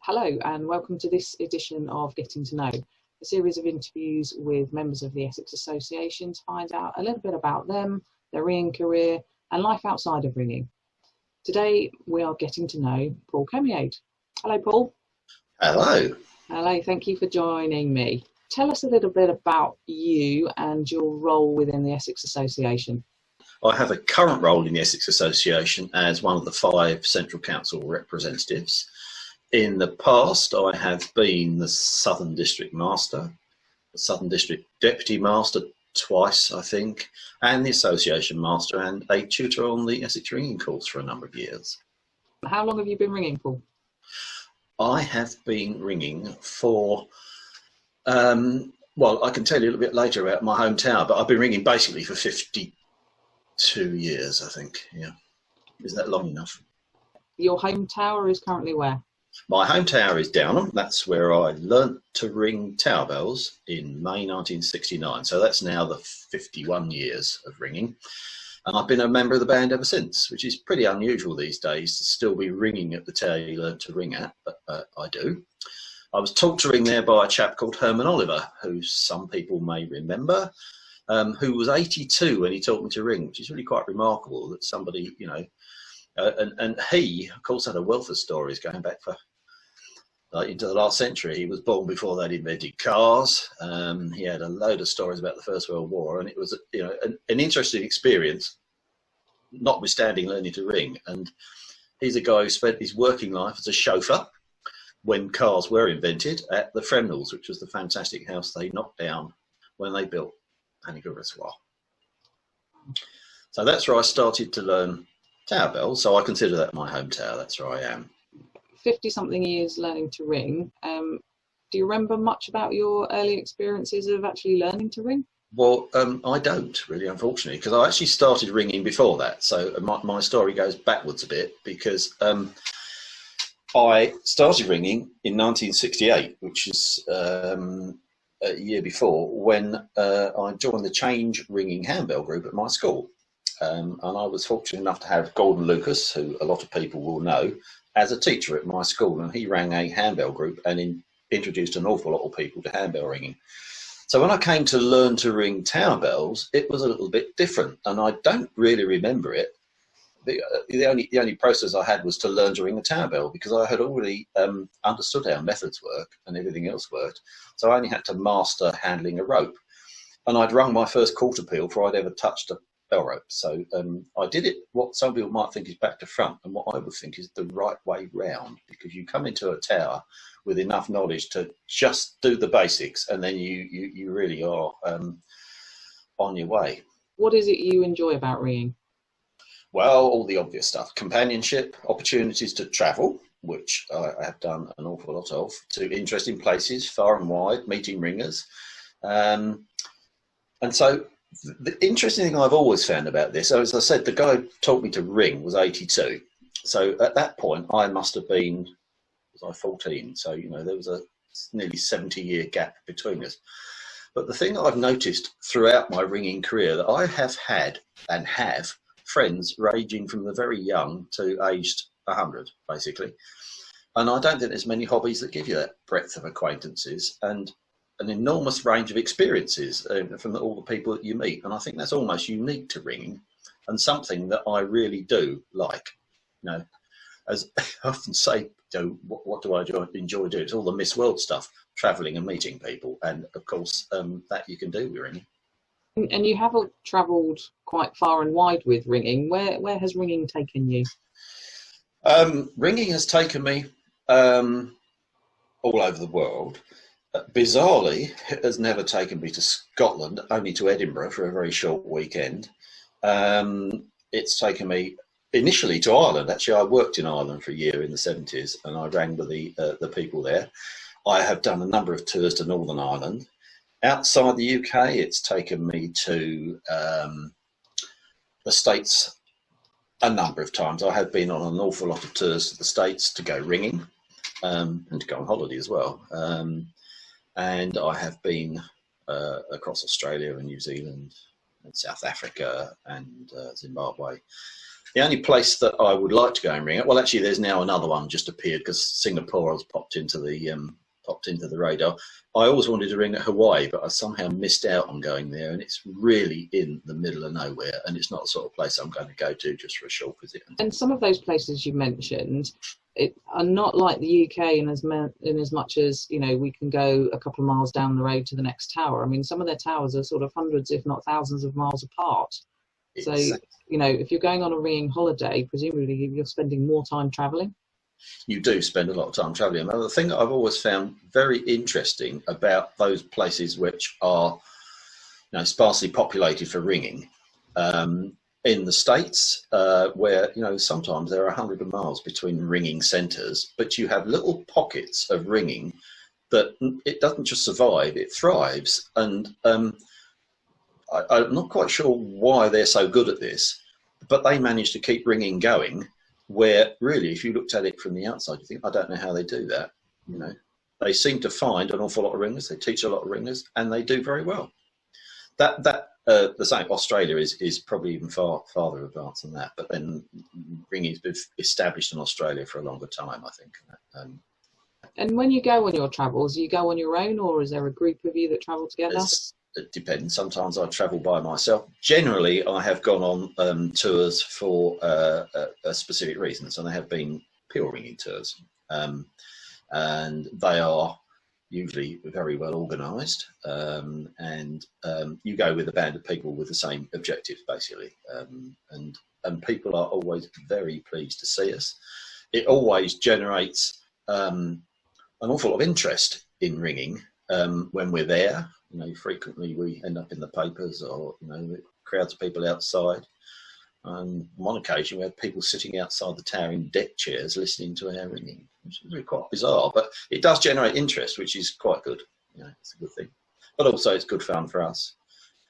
Hello and welcome to this edition of Getting to Know, a series of interviews with members of the Essex Association to find out a little bit about them, their ringing career and life outside of ringing. Today we are getting to know Paul Cammiade. Hello Paul. Hello. Hello, thank you for joining me. Tell us a little bit about you and your role within the Essex Association. I have a current role in the Essex Association as one of the 5 Central Council representatives. In the past, I have been the Southern District Master, the Southern District Deputy Master twice, I think, and the Association Master and a tutor on the Essex Ringing Course for a number of years. How long have you been ringing, Paul? I have been ringing for, well, I can tell you a little bit later about my home tower, but I've been ringing basically for 52 years, I think. Yeah. Is that long enough? Your home tower is currently where? My home tower is Downham. That's where I learnt to ring tower bells in May 1969. So that's now the 51 years of ringing. And I've been a member of the band ever since, which is pretty unusual these days to still be ringing at the tower you learnt to ring at, but I do. I was taught to ring there by a chap called Herman Oliver, who some people may remember, who was 82 when he taught me to ring, which is really quite remarkable that somebody, you know, and he, of course, had a wealth of stories going back for into the last century. He was born before they'd invented cars. He had a load of stories about the First World War, and it was, you know, an interesting experience, notwithstanding learning to ring. And he's a guy who spent his working life as a chauffeur when cars were invented at the Fremnells, which was the fantastic house they knocked down when they built Panic Reservoir. So that's where I started to learn tower bells, so I consider that my home tower. That's where I am. 50-something years learning to ring. Do you remember much about your early experiences of actually learning to ring? Well, I don't really, unfortunately, because I actually started ringing before that. So my story goes backwards a bit because I started ringing in 1968, which is a year before, when I joined the Change Ringing Handball group at my school. And I was fortunate enough to have Gordon Lucas, who a lot of people will know, as a teacher at my school, and he ran a handbell group and introduced an awful lot of people to handbell ringing. So when I came to learn to ring tower bells, it was a little bit different, and I don't really remember it. The only process I had was to learn to ring a tower bell, because I had already understood how methods work and everything else worked. So I only had to master handling a rope, and I'd rung my first quarter peal before I'd ever touched a bell rope. So I did it what some people might think is back to front, and what I would think is the right way round, because you come into a tower with enough knowledge to just do the basics, and then you really are on your way. What is it you enjoy about ringing? Well, all the obvious stuff: companionship, opportunities to travel, which I have done an awful lot of, to interesting places far and wide, meeting ringers, and so the interesting thing I've always found about this, as I said, the guy who taught me to ring was 82. So at that point, I must have been, was I 14? So, you know, there was a nearly 70-year gap between us. But the thing I've noticed throughout my ringing career, that I have had and have friends ranging from the very young to aged 100, basically. And I don't think there's many hobbies that give you that breadth of acquaintances and an enormous range of experiences from all the people that you meet. And I think that's almost unique to ringing, and something that I really do like. You know, as I often say, what do I enjoy doing? It's all the Miss World stuff, travelling and meeting people. And of course, that you can do with ringing. And you have travelled quite far and wide with ringing. Where has ringing taken you? Ringing has taken me all over the world. Bizarrely, it has never taken me to Scotland, only to Edinburgh for a very short weekend. It's taken me initially to Ireland. Actually, I worked in Ireland for a year in the 70s, and I rang with the people there. I have done a number of tours to Northern Ireland. Outside the UK, it's taken me to the States a number of times. I have been on an awful lot of tours to the States to go ringing, and to go on holiday as well. And I have been across Australia and New Zealand and South Africa and Zimbabwe. The only place that I would like to go and ring it, well, actually, there's now another one just appeared because Singapore has popped into the radar. I always wanted to ring at Hawaii, but I somehow missed out on going there, and it's really in the middle of nowhere, and it's not the sort of place I'm going to go to just for a short visit. And some of those places you mentioned are not like the UK in as much as, you know, we can go a couple of miles down the road to the next tower. I mean, some of their towers are sort of hundreds, if not thousands of miles apart. So, you know, if you're going on a ringing holiday, presumably you're spending more time travelling. You do spend a lot of time travelling. Now, the thing that I've always found very interesting about those places which are, you know, sparsely populated for ringing, in the States, where, you know, sometimes there are 100 miles between ringing centres, but you have little pockets of ringing that it doesn't just survive, it thrives. And I'm not quite sure why they're so good at this, but they manage to keep ringing going, where really, if you looked at it from the outside, you think, I don't know how they do that. You know, they seem to find an awful lot of ringers, they teach a lot of ringers, and they do very well. The same, Australia is probably even farther advanced than that, but then ringing's been established in Australia for a longer time, I think. And when you go on your travels, you go on your own, or is there a group of you that travel together? It depends. Sometimes I travel by myself. Generally, I have gone on tours for a specific reasons, and they have been pure ringing tours, and they are usually very well organised, and you go with a band of people with the same objectives, basically, and people are always very pleased to see us. It always generates an awful lot of interest in ringing when we're there. You know, frequently we end up in the papers, or, you know, crowds of people outside. On one occasion, we had people sitting outside the tower in deck chairs listening to our ringing, which is really quite bizarre, but it does generate interest, which is quite good. You know, it's a good thing. But also, it's good fun for us.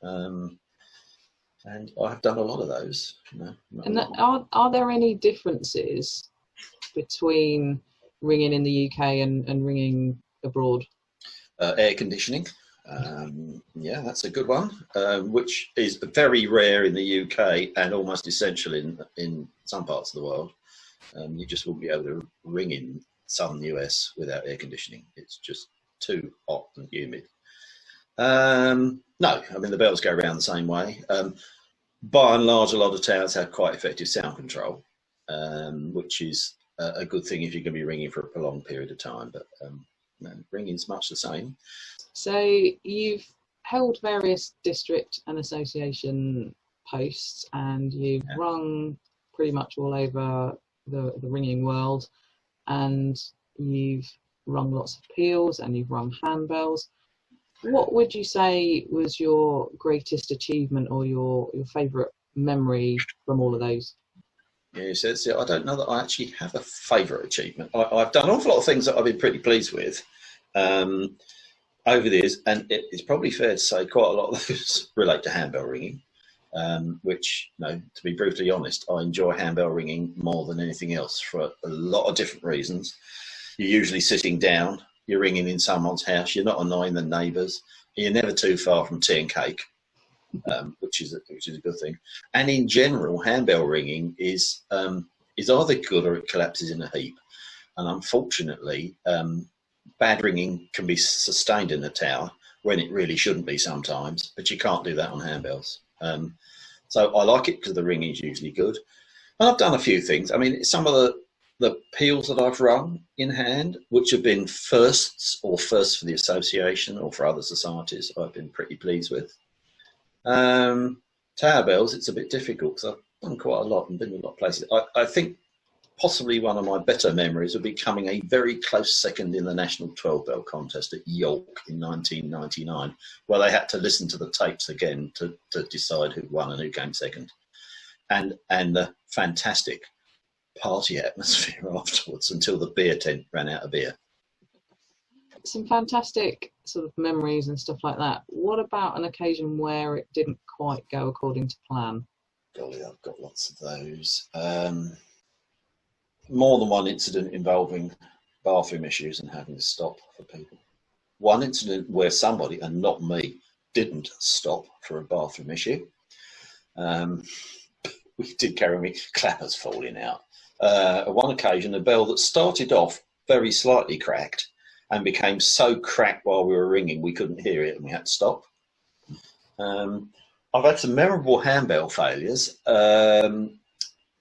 And I've done a lot of those. You know, and are there any differences between ringing in the UK and ringing abroad? Air conditioning. Yeah, that's a good one, which is very rare in the UK and almost essential in some parts of the world. You just wouldn't be able to ring in southern US without air conditioning. It's just too hot and humid. No, I mean, the bells go around the same way. By and large, a lot of towers have quite effective sound control, which is a good thing if you're going to be ringing for a prolonged period of time. But no, ringing's much the same. So you've held various district and association posts, and you've rung pretty much all over the ringing world, and you've rung lots of peals, and you've rung handbells. What would you say was your greatest achievement or your favourite memory from all of those? Yes, I don't know that I actually have a favourite achievement. I've done an awful lot of things that I've been pretty pleased with over the years, and it's probably fair to say quite a lot of those relate to handbell ringing, which, you know, to be brutally honest, I enjoy handbell ringing more than anything else for a lot of different reasons. You're usually sitting down, you're ringing in someone's house, you're not annoying the neighbours, you're never too far from tea and cake, which is a good thing. And in general, handbell ringing is either good or it collapses in a heap. And unfortunately, bad ringing can be sustained in the tower when it really shouldn't be sometimes, but you can't do that on handbells. So I like it because the ringing is usually good. And I've done a few things. I mean, some of the peals that I've rung in hand, which have been firsts or firsts for the association or for other societies, I've been pretty pleased with. Tower bells, it's a bit difficult because I've done quite a lot and been in a lot of places. I think possibly one of my better memories of becoming a very close second in the National 12-Bell contest at York in 1999, where they had to listen to the tapes again to decide who won and who came second. And the fantastic party atmosphere afterwards until the beer tent ran out of beer. Some fantastic sort of memories and stuff like that. What about an occasion where it didn't quite go according to plan? Golly, I've got lots of those. More than one incident involving bathroom issues and having to stop for people. One incident where somebody, and not me, didn't stop for a bathroom issue. we did carry me clappers falling out. On one occasion, a bell that started off very slightly cracked and became so cracked while we were ringing we couldn't hear it and we had to stop. I've had some memorable handbell failures.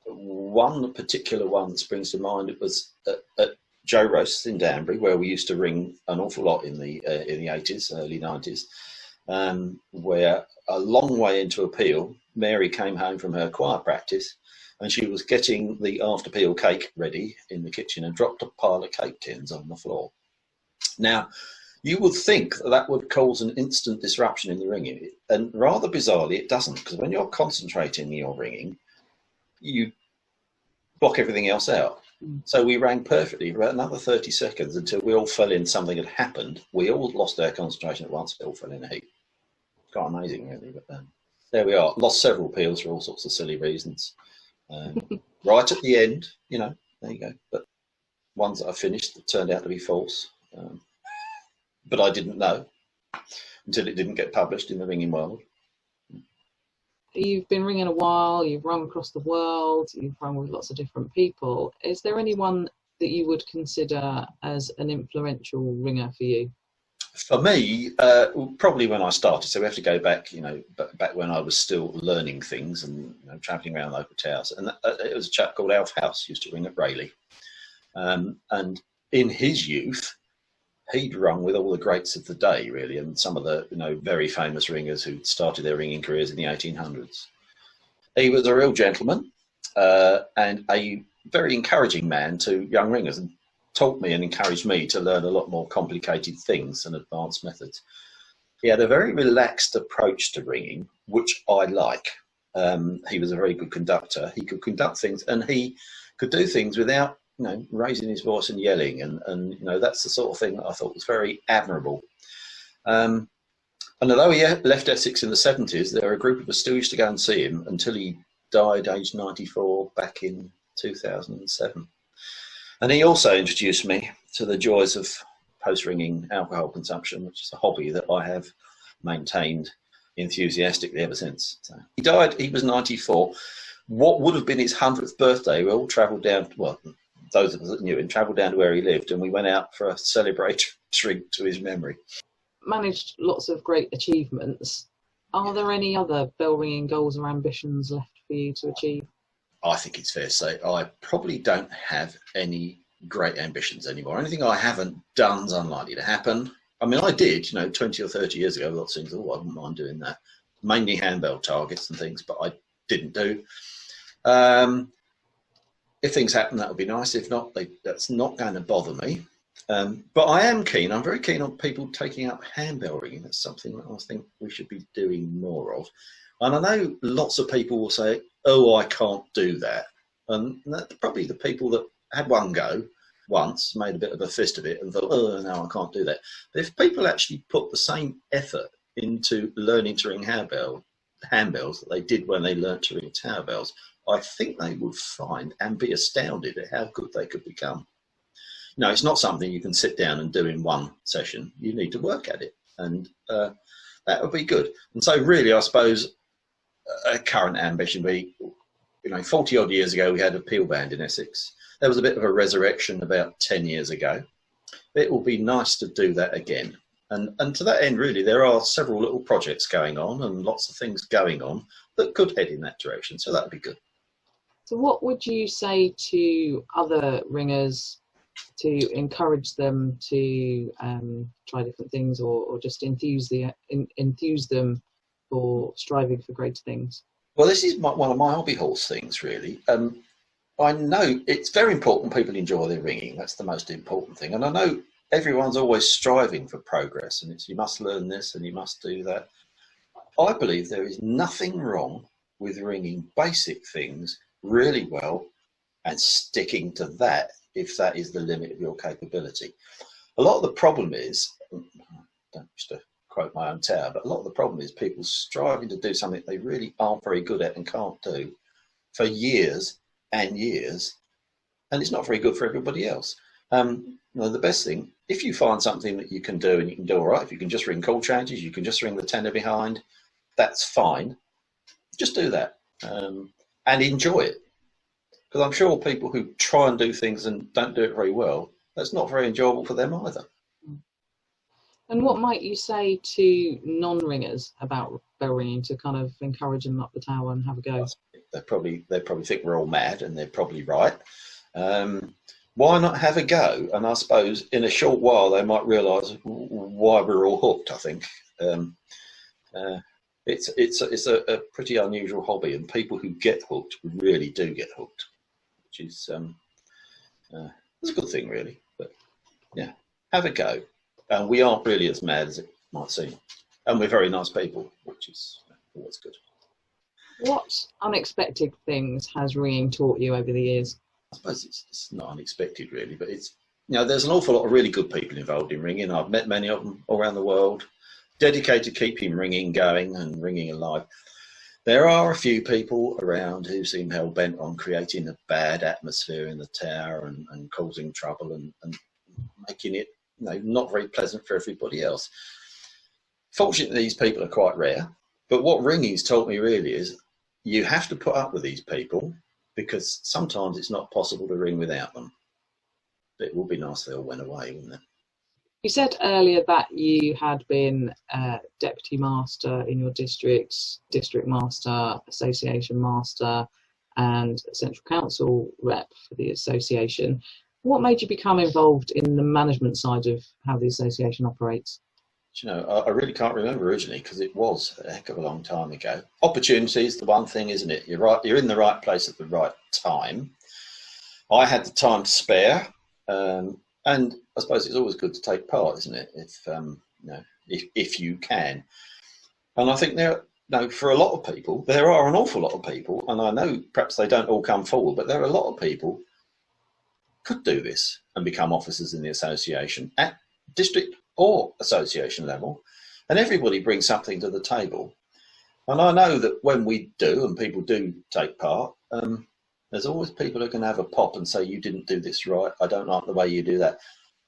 One particular one that springs to mind, it was at Joe Roast's in Danbury, where we used to ring an awful lot in the 80s, early 90s, where a long way into a peal, Mary came home from her choir practice and she was getting the after peal cake ready in the kitchen and dropped a pile of cake tins on the floor. Now, you would think that that would cause an instant disruption in the ringing, and rather bizarrely it doesn't, because when you're concentrating your ringing, you block everything else out. So we rang perfectly for about another 30 seconds until we all fell in, something had happened. We all lost our concentration at once, it all fell in a heap. Quite amazing, really. But there we are. Lost several peals for all sorts of silly reasons. Right at the end, you know, there you go. But ones that I finished that turned out to be false. But I didn't know until it didn't get published in the ringing world. You've been ringing a while, you've rung across the world, you've rung with lots of different people. Is there anyone that you would consider as an influential ringer for you? For me, probably when I started, so we have to go back, you know, back when I was still learning things and, you know, travelling around local towns. And it was a chap called Alf House, used to ring at Rayleigh. And in his youth, he'd rung with all the greats of the day, really, and some of the, you know, very famous ringers who started their ringing careers in the 1800s. He was a real gentleman and a very encouraging man to young ringers, and taught me and encouraged me to learn a lot more complicated things and advanced methods. He had a very relaxed approach to ringing, which I like. He was a very good conductor. He could conduct things, and he could do things without, you know, raising his voice and yelling, and you know, that's the sort of thing that I thought was very admirable. And although he left Essex in the 70s, there were a group of us still used to go and see him until he died aged 94 back in 2007. And he also introduced me to the joys of post-ringing alcohol consumption, which is a hobby that I have maintained enthusiastically ever since. So he died, he was 94. What would have been his 100th birthday, we all travelled down, well, those of us that knew him travelled down to where he lived, and we went out for a celebratory drink to his memory. Managed lots of great achievements. Are there any other bell ringing goals or ambitions left for you to achieve? I think it's fair to say I probably don't have any great ambitions anymore. Anything I haven't done is unlikely to happen. I mean, I did, you know, 20 or 30 years ago, lots of things, oh, I wouldn't mind doing that. Mainly handbell targets and things, but I didn't do. If things happen, that would be nice. If not, that's not going to bother me. But I am keen. I'm very keen on people taking up handbell ringing. That's something that I think we should be doing more of. And I know lots of people will say, oh, I can't do that. And that's probably the people that had one go once, made a bit of a fist of it and thought, oh, no, I can't do that. But if people actually put the same effort into learning to ring handbells that they did when they learnt to ring tower bells, I think they would find and be astounded at how good they could become. You know, it's not something you can sit down and do in one session. You need to work at it, and that would be good. And so really, I suppose a current ambition would be, you know, 40 odd years ago, we had a peal band in Essex. There was a bit of a resurrection about 10 years ago. It will be nice to do that again. And to that end, really, there are several little projects going on and lots of things going on that could head in that direction. So that would be good. So what would you say to other ringers to encourage them to try different things, or just enthuse them for striving for greater things? Well, this is one of my hobby horse things, really. I know it's very important people enjoy their ringing. That's the most important thing. And I know everyone's always striving for progress, and it's you must learn this and you must do that. I believe there is nothing wrong with ringing basic things really well and sticking to that if that is the limit of your capability. A lot of the problem is, I don't wish to quote my own tower, but a lot of the problem is people striving to do something they really aren't very good at and can't do for years and years, and it's not very good for everybody else. You know, the best thing, if you find something that you can do and you can do all right, if you can just ring call changes, you can just ring the tenor behind, that's fine. Just do that. and enjoy it. Because I'm sure people who try and do things and don't do it very well, that's not very enjoyable for them either. And what might you say to non-ringers about bell ringing to kind of encourage them up the tower and have a go? They probably think we're all mad, and they're probably right. Why not have a go? And I suppose in a short while they might realise why we're all hooked. I think it's a pretty unusual hobby, and people who get hooked really do get hooked, which is it's a good thing, really. But yeah, have a go. And we aren't really as mad as it might seem, and we're very nice people, which is always good. What unexpected things has ringing taught you over the years? I suppose it's not unexpected, really, but it's, there's an awful lot of really good people involved in ringing. I've met many of them all around the world, dedicated to keeping ringing going and ringing alive. There are a few people around who seem hell-bent on creating a bad atmosphere in the tower and causing trouble and making it not very pleasant for everybody else. Fortunately, these people are quite rare, but what ringing's taught me really is you have to put up with these people, because sometimes it's not possible to ring without them. But it would be nice if they all went away, wouldn't it? You said earlier that you had been deputy master in your district master, association master, and central council rep for the association. What made you become involved in the management side of how the association operates? I really can't remember originally, because it was a heck of a long time ago. Opportunity is the one thing, isn't it? You're right. You're in the right place at the right time. I had the time to spare, and I suppose it's always good to take part, isn't it? If you can. And I think for a lot of people, there are an awful lot of people, and I know perhaps they don't all come forward, but there are a lot of people could do this and become officers in the association at district or association level, and everybody brings something to the table. And I know that when we do, and people do take part, there's always people who can have a pop and say, you didn't do this right, I don't like the way you do that.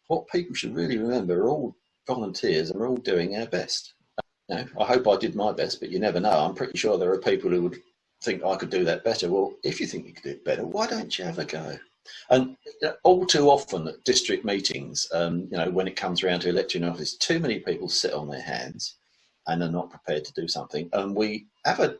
What people should really remember are all volunteers, and we're all doing our best. I hope I did my best, but you never know. I'm pretty sure there are people who would think I could do that better. Well, if you think you could do it better, why don't you have a go? And all too often at district meetings, when it comes around to electing office, too many people sit on their hands and are not prepared to do something. And we have a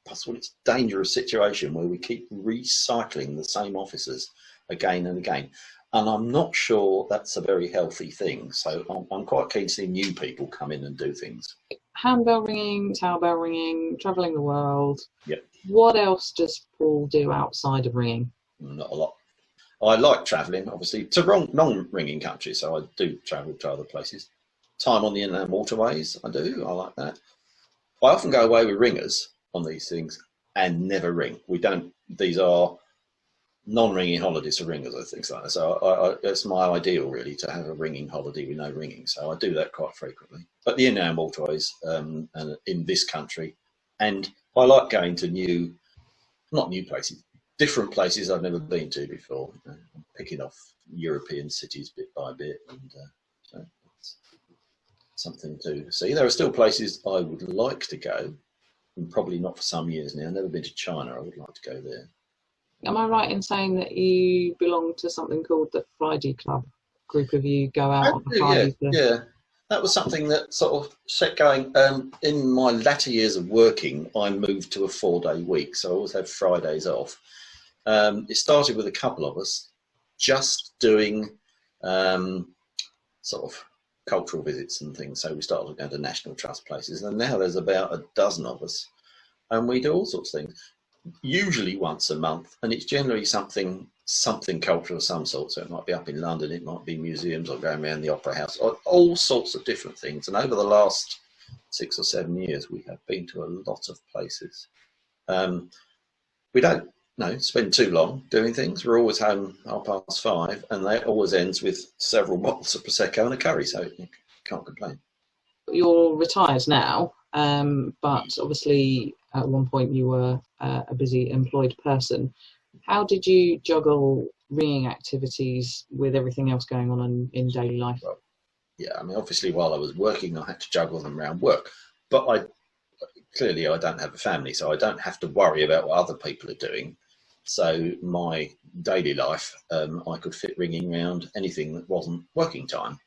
possible, it's dangerous situation where we keep recycling the same officers again and again. And I'm not sure that's a very healthy thing. So I'm quite keen to see new people come in and do things. Handbell ringing, tower bell ringing, travelling the world. Yep. What else does Paul do outside of ringing? Not a lot. I like travelling, obviously, to non-ringing countries, so I do travel to other places. Time on the inland waterways, I do. I like that. I often go away with ringers on these things and never ring. We don't. These are non-ringing holidays for ringers, or things like that. So it's my ideal, really, to have a ringing holiday with no ringing. So I do that quite frequently. But the inland waterways and in this country, and I like going to not new places, different places I've never been to before. Picking off European cities bit by bit, and so it's something to see. There are still places I would like to go, and probably not for some years now. I've never been to China. I would like to go there. Am I right in saying that you belong to something called the Friday Club? A group of you go out on Fridays? Yeah. That was something that sort of set going. In my latter years of working, I moved to a 4-day week, so I always had Fridays off. It started with a couple of us just doing sort of cultural visits and things. So we started going to National Trust places, and now there's about a dozen of us, and we do all sorts of things. Usually once a month, and it's generally something cultural of some sort. So it might be up in London, it might be museums, or going around the Opera House, or all sorts of different things. And over the last 6 or 7 years, we have been to a lot of places. We don't spend too long doing things. We're always home 5:30, and that always ends with several bottles of Prosecco and a curry, so you can't complain. You're retired now, but obviously at one point you were a busy employed person. How did you juggle ringing activities with everything else going on in daily life? Well, yeah, I mean, obviously while I was working, I had to juggle them around work, but clearly I don't have a family, so I don't have to worry about what other people are doing. So my daily life, I could fit ringing around anything that wasn't working time.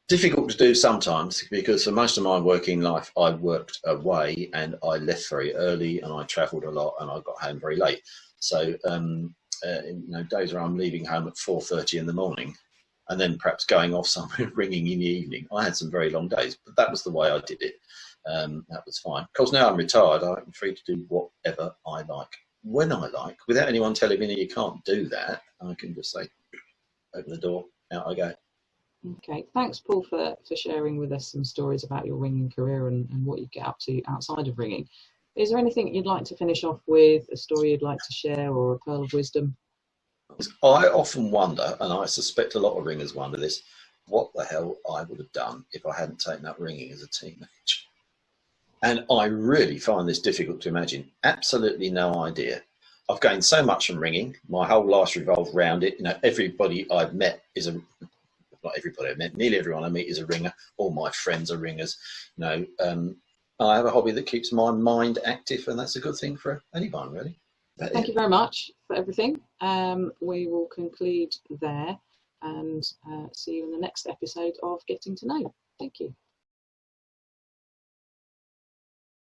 Difficult to do sometimes, because for most of my working life I worked away and I left very early and I travelled a lot and I got home very late. So days where I'm leaving home at 4:30 in the morning and then perhaps going off somewhere ringing in the evening, I had some very long days, but that was the way I did it. That was fine. Of course, now I'm retired, I'm free to do whatever I like, when I like, without anyone telling me you can't do that. I can just say, open the door, out I go. Okay, thanks Paul for sharing with us some stories about your ringing career and what you get up to outside of ringing. Is there anything you'd like to finish off with, a story you'd like to share, or a pearl of wisdom? I often wonder, and I suspect a lot of ringers wonder this, what the hell I would have done if I hadn't taken up ringing as a teenager. And I really find this difficult to imagine. Absolutely no idea. I've gained so much from ringing. My whole life's revolved around it. Everybody I've met is not everybody I've met, nearly everyone I meet is a ringer. All my friends are ringers. I have a hobby that keeps my mind active, and that's a good thing for anyone, really. Thank you very much for everything. We will conclude there and see you in the next episode of Getting to Know. Thank you.